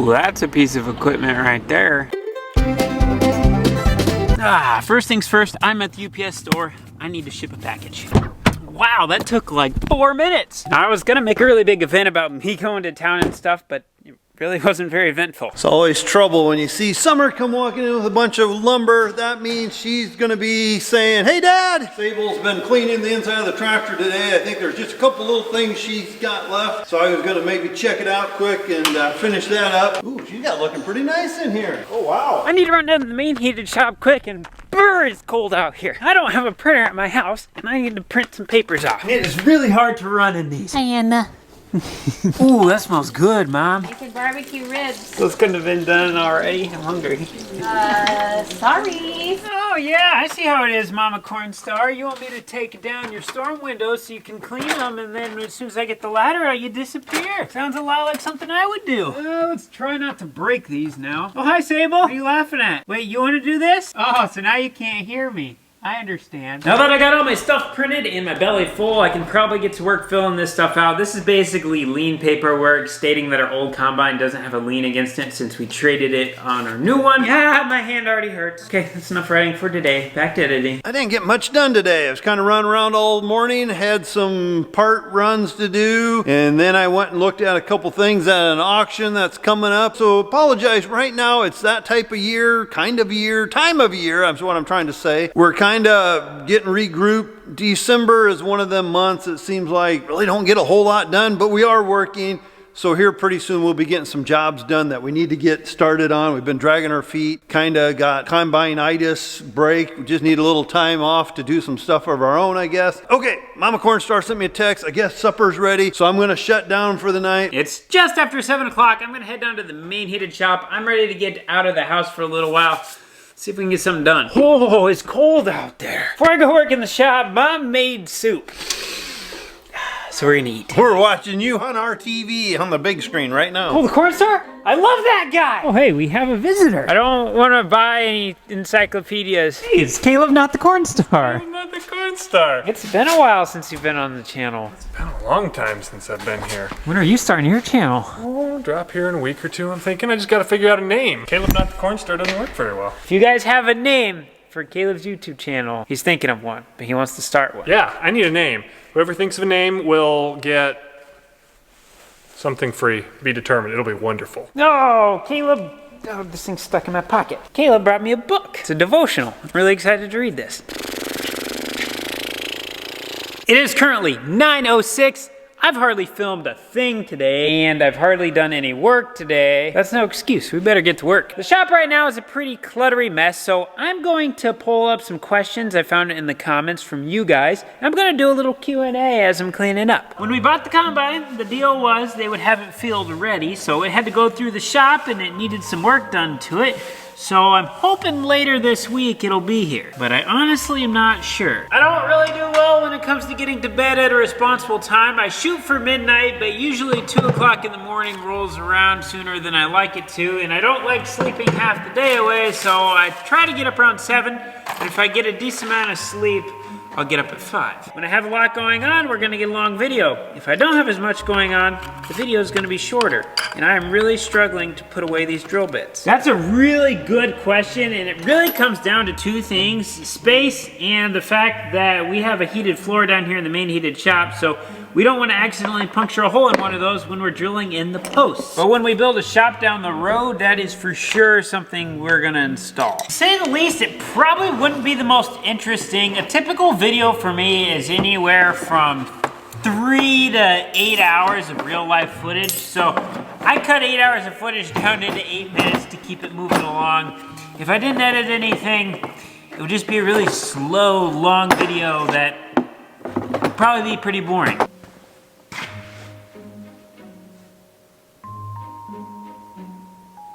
Ooh, that's a piece of equipment right there. First things first, I'm at the UPS store. I need to ship a package. Wow, that took like 4 minutes. I was gonna make a really big event about me going to town and stuff, but it really wasn't very eventful. It's always trouble when you see Summer come walking in with a bunch of lumber. That means she's gonna be saying, "Hey Dad!" Sable's been cleaning the inside of the tractor today. I think there's just a couple little things she's got left. So I was gonna maybe check it out quick and finish that up. Ooh, she's got looking pretty nice in here. Oh wow. I need to run down to the main heated shop quick, and brr, it's cold out here. I don't have a printer at my house, and I need to print some papers off. It is really hard to run in these. Hi, Anna. Ooh, that smells good, Mom. Making barbecue ribs. Those couldn't have been done already. I'm hungry. Sorry. Oh yeah, I see how it is, Mama Cornstar. You want me to take down your storm windows so you can clean them, and then as soon as I get the ladder out, you disappear. Sounds a lot like something I would do. Let's try not to break these now. Oh, hi, Sable. What are you laughing at? Wait, you want to do this? Oh, so now you can't hear me. I understand. Now that I got all my stuff printed and my belly full, I can probably get to work filling this stuff out. This is basically lien paperwork stating that our old combine doesn't have a lien against it since we traded it on our new one. Yeah, my hand already hurts. Okay, that's enough writing for today. Back to editing. I didn't get much done today. I was kind of running around all morning, had some part runs to do, and then I went and looked at a couple things at an auction that's coming up. So apologize, right now it's that type of year, time of year, that's what I'm trying to say. We're kind of getting regrouped. December is one of them months it seems like really don't get a whole lot done, but we are working. So here pretty soon we'll be getting some jobs done that we need to get started on. We've been dragging our feet, kind of got combine-itis break. We just need a little time off to do some stuff of our own, I guess. Okay, Mama Cornstar sent me a text. I guess supper's ready, so I'm gonna shut down for the night. It's just after 7 o'clock. I'm gonna head down to the main heated shop. I'm ready to get out of the house for a little while. See if we can get something done. Oh, it's cold out there. Before I go work in the shop, Mom made soup. So we're gonna eat. We're watching you on our TV on the big screen right now. Oh, the Cornstar? I love that guy. Oh, hey, we have a visitor. I don't want to buy any encyclopedias. Hey, it's Caleb, not the Cornstar. I'm not the Cornstar. It's been a while since you've been on the channel. It's been a long time since I've been here. When are you starting your channel? Oh, drop here in a week or two. I'm thinking I just got to figure out a name. Caleb, not the Cornstar doesn't work very well. If you guys have a name for Caleb's YouTube channel, he's thinking of one, but he wants to start one. Yeah, I need a name. Whoever thinks of a name will get something free. Be determined. It'll be wonderful. No, Caleb. Oh, this thing's stuck in my pocket. Caleb brought me a book. It's a devotional. I'm really excited to read this. It is currently 9:06. I've hardly filmed a thing today, and I've hardly done any work today. That's no excuse. We better get to work. The shop right now is a pretty cluttery mess, so I'm going to pull up some questions I found in the comments from you guys. I'm going to do a little Q&A as I'm cleaning up. When we bought the combine, the deal was they would have it field ready, so it had to go through the shop, and it needed some work done to it. So I'm hoping later this week it'll be here, but I honestly am not sure. I don't really do well when it comes to getting to bed at a responsible time. I shoot for midnight, but usually 2 o'clock in the morning rolls around sooner than I like it to, and I don't like sleeping half the day away, so I try to get up around 7, and if I get a decent amount of sleep, I'll get up at 5. When I have a lot going on, we're gonna get a long video. If I don't have as much going on, the video is gonna be shorter. And I am really struggling to put away these drill bits. That's a really good question, and it really comes down to 2 things: space and the fact that we have a heated floor down here in the main heated shop, so we don't want to accidentally puncture a hole in one of those when we're drilling in the posts. But when we build a shop down the road, that is for sure something we're gonna install. To say the least, it probably wouldn't be the most interesting. A typical video for me is anywhere from 3 to 8 hours of real life footage. So I cut 8 hours of footage down into 8 minutes to keep it moving along. If I didn't edit anything, it would just be a really slow, long video that would probably be pretty boring.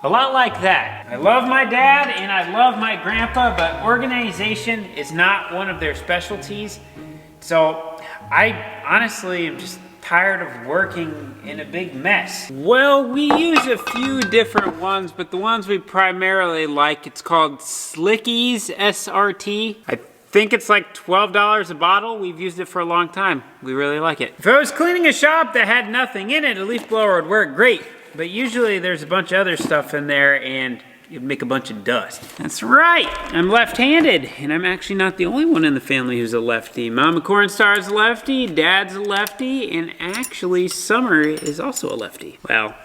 A lot like that. I love my dad and I love my grandpa, but organization is not one of their specialties. So I honestly am just tired of working in a big mess. Well, we use a few different ones, but the ones we primarily like, it's called Slickies SRT. I think it's like $12 a bottle. We've used it for a long time. We really like it. If I was cleaning a shop that had nothing in it, a leaf blower would work great. but usually there's a bunch of other stuff in there and it'd make a bunch of dust. That's right, I'm left-handed, and I'm actually not the only one in the family who's a lefty. Mama Cornstar's a lefty, Dad's a lefty, and actually Summer is also a lefty. Well,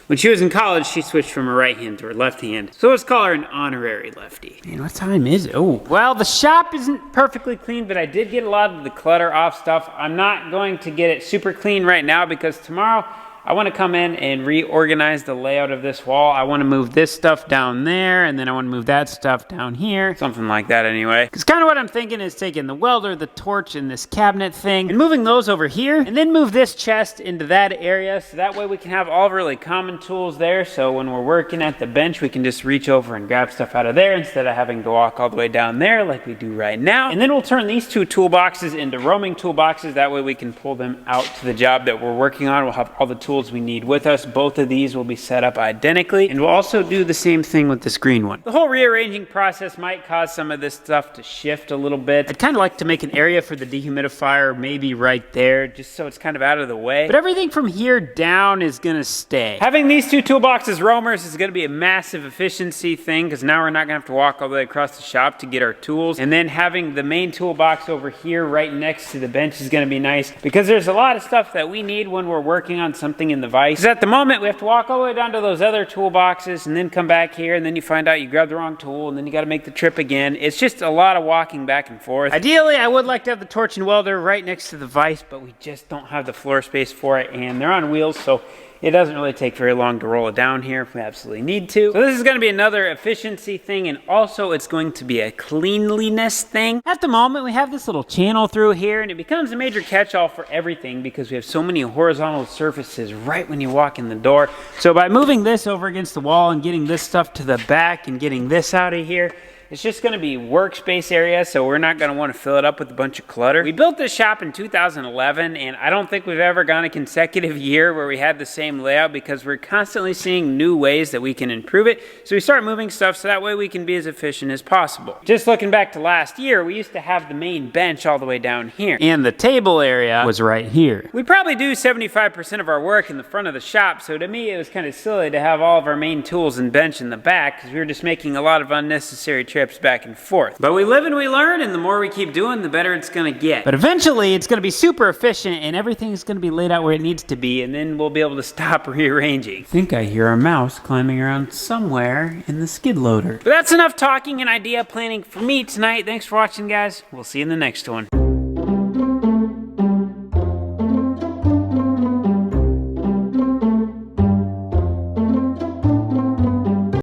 when she was in college, she switched from her right hand to her left hand. So let's call her an honorary lefty. Man, what time is it? Oh, well, the shop isn't perfectly clean, but I did get a lot of the clutter off stuff. I'm not going to get it super clean right now because tomorrow I want to come in and reorganize the layout of this wall. I want to move this stuff down there, and then I want to move that stuff down here. Something like that anyway. Because kind of what I'm thinking is taking the welder, the torch, and this cabinet thing, and moving those over here, and then move this chest into that area, so that way we can have all really common tools there, so when we're working at the bench, we can just reach over and grab stuff out of there instead of having to walk all the way down there like we do right now. And then we'll turn these two toolboxes into roaming toolboxes. That way we can pull them out to the job that we're working on. We'll have all the tools we need with us. Both of these will be set up identically, and we'll also do the same thing with this green one. The whole rearranging process might cause some of this stuff to shift a little bit. I'd kind of like to make an area for the dehumidifier maybe right there, just so it's kind of out of the way. But everything from here down is gonna stay. Having these two toolboxes roamers is gonna be a massive efficiency thing, because now we're not gonna have to walk all the way across the shop to get our tools. And then having the main toolbox over here right next to the bench is gonna be nice, because there's a lot of stuff that we need when we're working on something in the vise. Because at the moment, we have to walk all the way down to those other toolboxes and then come back here, and then you find out you grabbed the wrong tool, and then you got to make the trip again. It's just a lot of walking back and forth. Ideally, I would like to have the torch and welder right next to the vise, but we just don't have the floor space for it, and they're on wheels, so it doesn't really take very long to roll it down here if we absolutely need to. So this is going to be another efficiency thing, and also it's going to be a cleanliness thing. At the moment, we have this little channel through here, and it becomes a major catch-all for everything because we have so many horizontal surfaces right when you walk in the door. So by moving this over against the wall and getting this stuff to the back and getting this out of here, it's just going to be workspace area, so we're not going to want to fill it up with a bunch of clutter. We built this shop in 2011, and I don't think we've ever gone a consecutive year where we had the same layout because we're constantly seeing new ways that we can improve it. So we start moving stuff so that way we can be as efficient as possible. Just looking back to last year, we used to have the main bench all the way down here, and the table area was right here. We probably do 75% of our work in the front of the shop, so to me it was kind of silly to have all of our main tools and bench in the back because we were just making a lot of unnecessary trips back and forth. But we live and we learn, and the more we keep doing, the better it's gonna get. But eventually, it's gonna be super efficient, and everything's gonna be laid out where it needs to be, and then we'll be able to stop rearranging. I think I hear a mouse climbing around somewhere in the skid loader. But that's enough talking and idea planning for me tonight. Thanks for watching, guys. We'll see you in the next one.